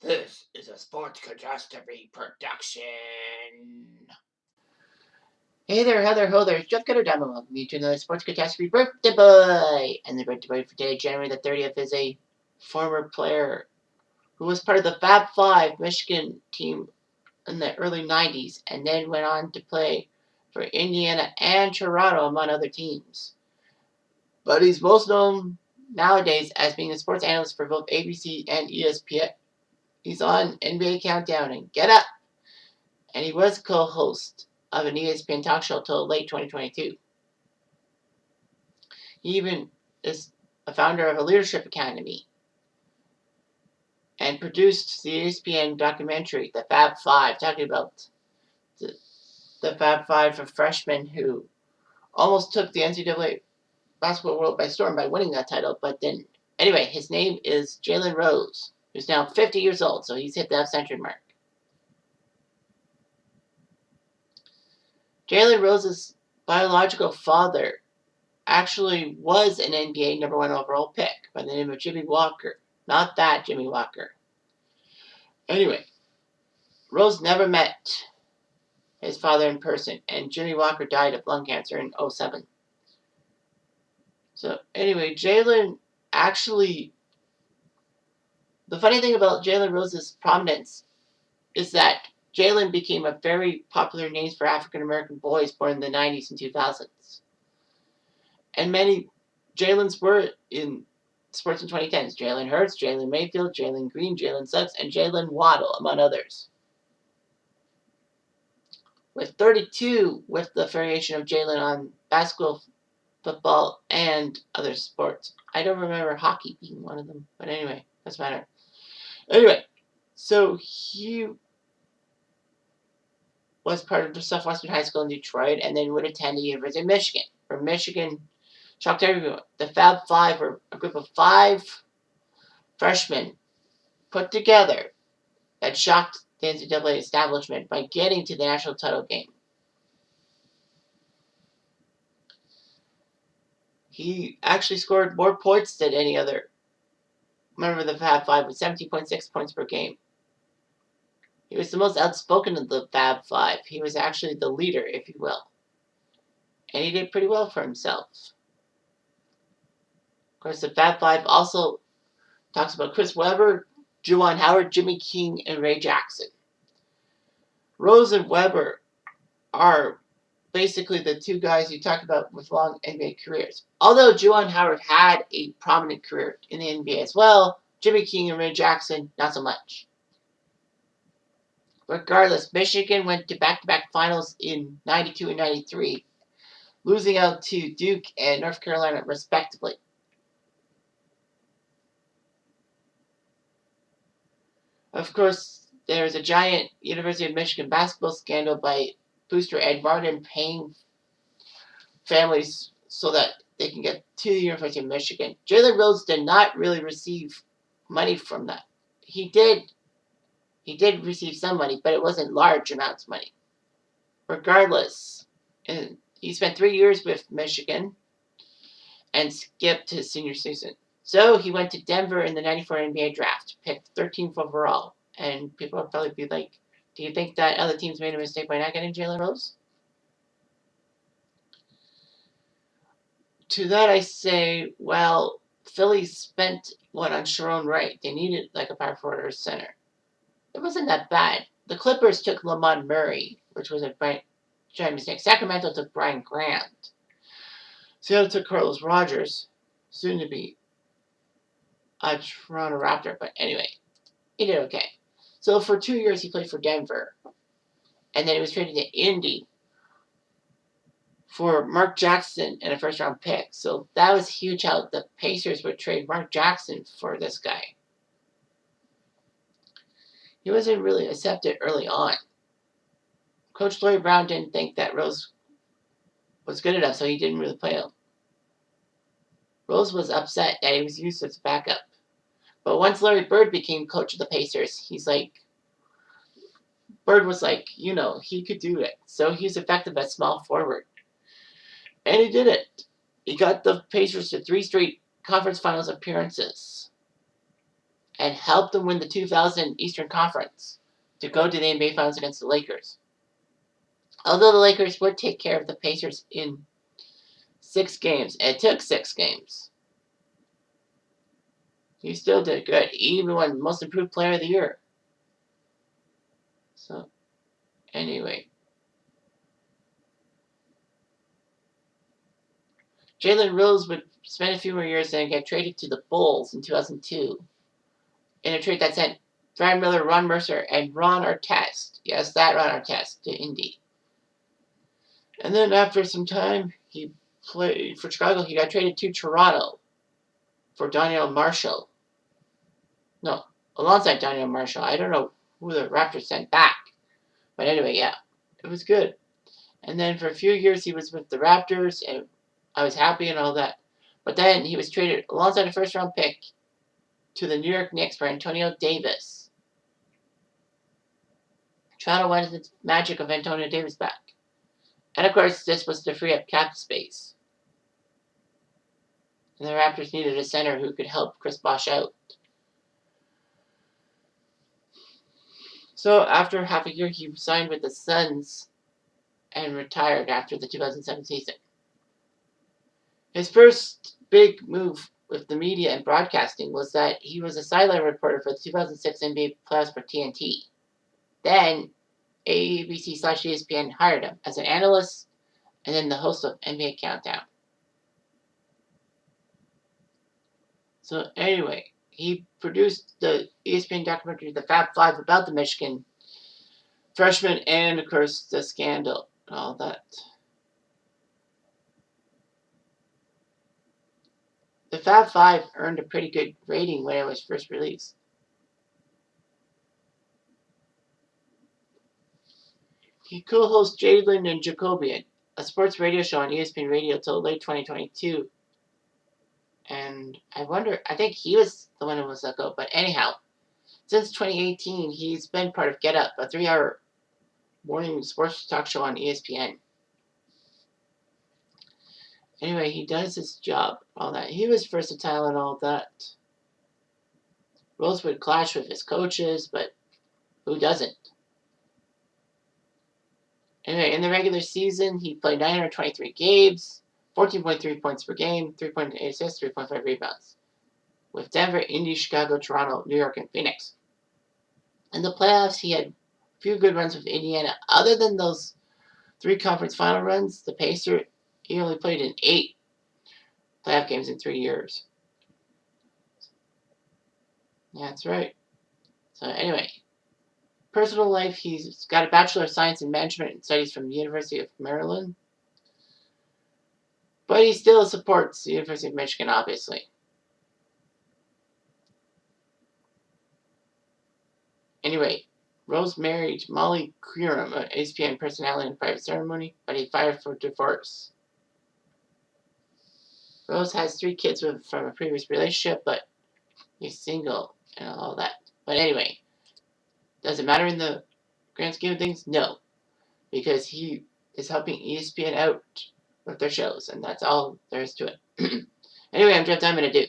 This is a Sports Catastrophe production. Hey there, Heather, ho there, it's Jeff Cutter down below. Welcome to another Sports Catastrophe birthday boy. And the birthday boy for today, January the 30th, is a former player who was part of the Fab Five Michigan team in the early 90s and then went on to play for Indiana and Toronto, among other teams. But he's most known nowadays as being a sports analyst for both ABC and ESPN. He's on NBA Countdown and Get Up, and he was co-host of an ESPN talk show till late 2022. He even is a founder of a leadership academy and produced the ESPN documentary, The Fab Five, talking about the Fab Five of freshmen who almost took the NCAA basketball world by storm by winning that title, but didn't. Anyway, his name is Jalen Rose, who's now 50 years old, so he's hit the half-century mark. Jalen Rose's biological father actually was an NBA number 1 overall pick by the name of Jimmy Walker. Not that Jimmy Walker. Anyway, Rose never met his father in person, and Jimmy Walker died of lung cancer in 2007. So anyway, Jalen actually, the funny thing about Jalen Rose's prominence is that Jalen became a very popular name for African American boys born in the 90s and 2000s. And many Jalen's were in sports in 2010s. Jalen Hurts, Jalen Mayfield, Jalen Green, Jalen Suggs, and Jalen Waddle, among others. With 32 with the variation of Jalen on basketball, football, and other sports. I don't remember hockey being one of them, but anyway, doesn't matter. Anyway, so he was part of the Southwestern High School in Detroit and then would attend the University of Michigan. From Michigan, shocked everyone. The Fab Five were a group of 5 freshmen put together that shocked the NCAA establishment by getting to the national title game. He actually scored more points than any other member of the Fab Five with 17.6 points per game. He was the most outspoken of the Fab Five. He was actually the leader, if you will. And he did pretty well for himself. Of course, the Fab Five also talks about Chris Webber, Juwan Howard, Jimmy King, and Ray Jackson. Rose and Webber are basically the 2 guys you talk about with long NBA careers. Although Juwan Howard had a prominent career in the NBA as well, Jimmy King and Ray Jackson, not so much. Regardless, Michigan went to back-to-back finals in 92 and 93, losing out to Duke and North Carolina, respectively. Of course, there's a giant University of Michigan basketball scandal by booster Ed Martin paying families so that they can get to the University of Michigan. Jalen Rose did not really receive money from that. He did receive some money, but it wasn't large amounts of money. Regardless, and he spent 3 years with Michigan and skipped his senior season. So he went to Denver in the 94 NBA draft, picked 13th overall. And people would probably be like, do you think that other teams made a mistake by not getting Jalen Rose? To that I say, well, Philly spent one on Sharon Wright. They needed like a power forward or center. It wasn't that bad. The Clippers took Lamont Murray, which was a giant mistake. Sacramento took Brian Grant. Seattle took Carlos Rogers, soon to be a Toronto Raptor. But anyway, he did okay. So for 2 years he played for Denver. And then he was traded to Indy for Mark Jackson and a first-round pick. So that was huge how the Pacers would trade Mark Jackson for this guy. He wasn't really accepted early on. Coach Larry Brown didn't think that Rose was good enough, so he didn't really play him. Rose was upset that he was used as a backup. But once Larry Bird became coach of the Pacers, Bird was like, he could do it. So he was effective at small forward. And he did it. He got the Pacers to 3 straight conference finals appearances. and helped them win the 2000 Eastern Conference to go to the NBA Finals against the Lakers. Although the Lakers would take care of the Pacers in 6 games, it took 6 games. He still did good. He even won Most Improved Player of the Year. So, anyway. Jalen Rose would spend a few more years and get traded to the Bulls in 2002. In a trade that sent Brad Miller, Ron Mercer, and Ron Artest. Yes, that Ron Artest to Indy. And then after some time, he played for Chicago. He got traded to Toronto for Daniel Marshall. No, alongside Daniel Marshall. I don't know who the Raptors sent back. But anyway, yeah, it was good. And then for a few years, he was with the Raptors, and I was happy and all that. But then he was traded alongside a first-round pick to the New York Knicks for Antonio Davis. Toronto wanted the magic of Antonio Davis back. And of course, this was to free up cap space. And the Raptors needed a center who could help Chris Bosh out. So after half a year, he signed with the Suns and retired after the 2007 season. His first big move with the media and broadcasting was that he was a sideline reporter for the 2006 NBA playoffs for TNT. Then ABC/ESPN hired him as an analyst and then the host of NBA Countdown. So anyway, he produced the ESPN documentary The Fab Five about the Michigan freshman and, of course, the scandal and all that. The Fab Five earned a pretty good rating when it was first released. He co-hosts Jalen and Jacobian, a sports radio show on ESPN Radio till late 2022. And I think he was the one who was let go. But anyhow, since 2018, he's been part of Get Up, a 3-hour morning sports talk show on ESPN. Anyway, he does his job, all that. He was versatile and all that. Rose would clash with his coaches, but who doesn't? Anyway, in the regular season, he played 923 games, 14.3 points per game, 3.8 assists, 3.5 rebounds. With Denver, Indy, Chicago, Toronto, New York, and Phoenix. In the playoffs, he had a few good runs with Indiana. Other than those 3 conference final runs, the Pacers, he only played in 8 playoff games in 3 years. That's right. So anyway, personal life, he's got a Bachelor of Science in Management and Studies from the University of Maryland. But he still supports the University of Michigan, obviously. Anyway, Rose married Molly Queeram, an ESPN personality in a private ceremony, but he filed for divorce. Rose has 3 kids from a previous relationship, but he's single and all that. But anyway, does it matter in the grand scheme of things? No, because he is helping ESPN out with their shows, and that's all there is to it. Anyway, I'm Jeff Diamond. I do.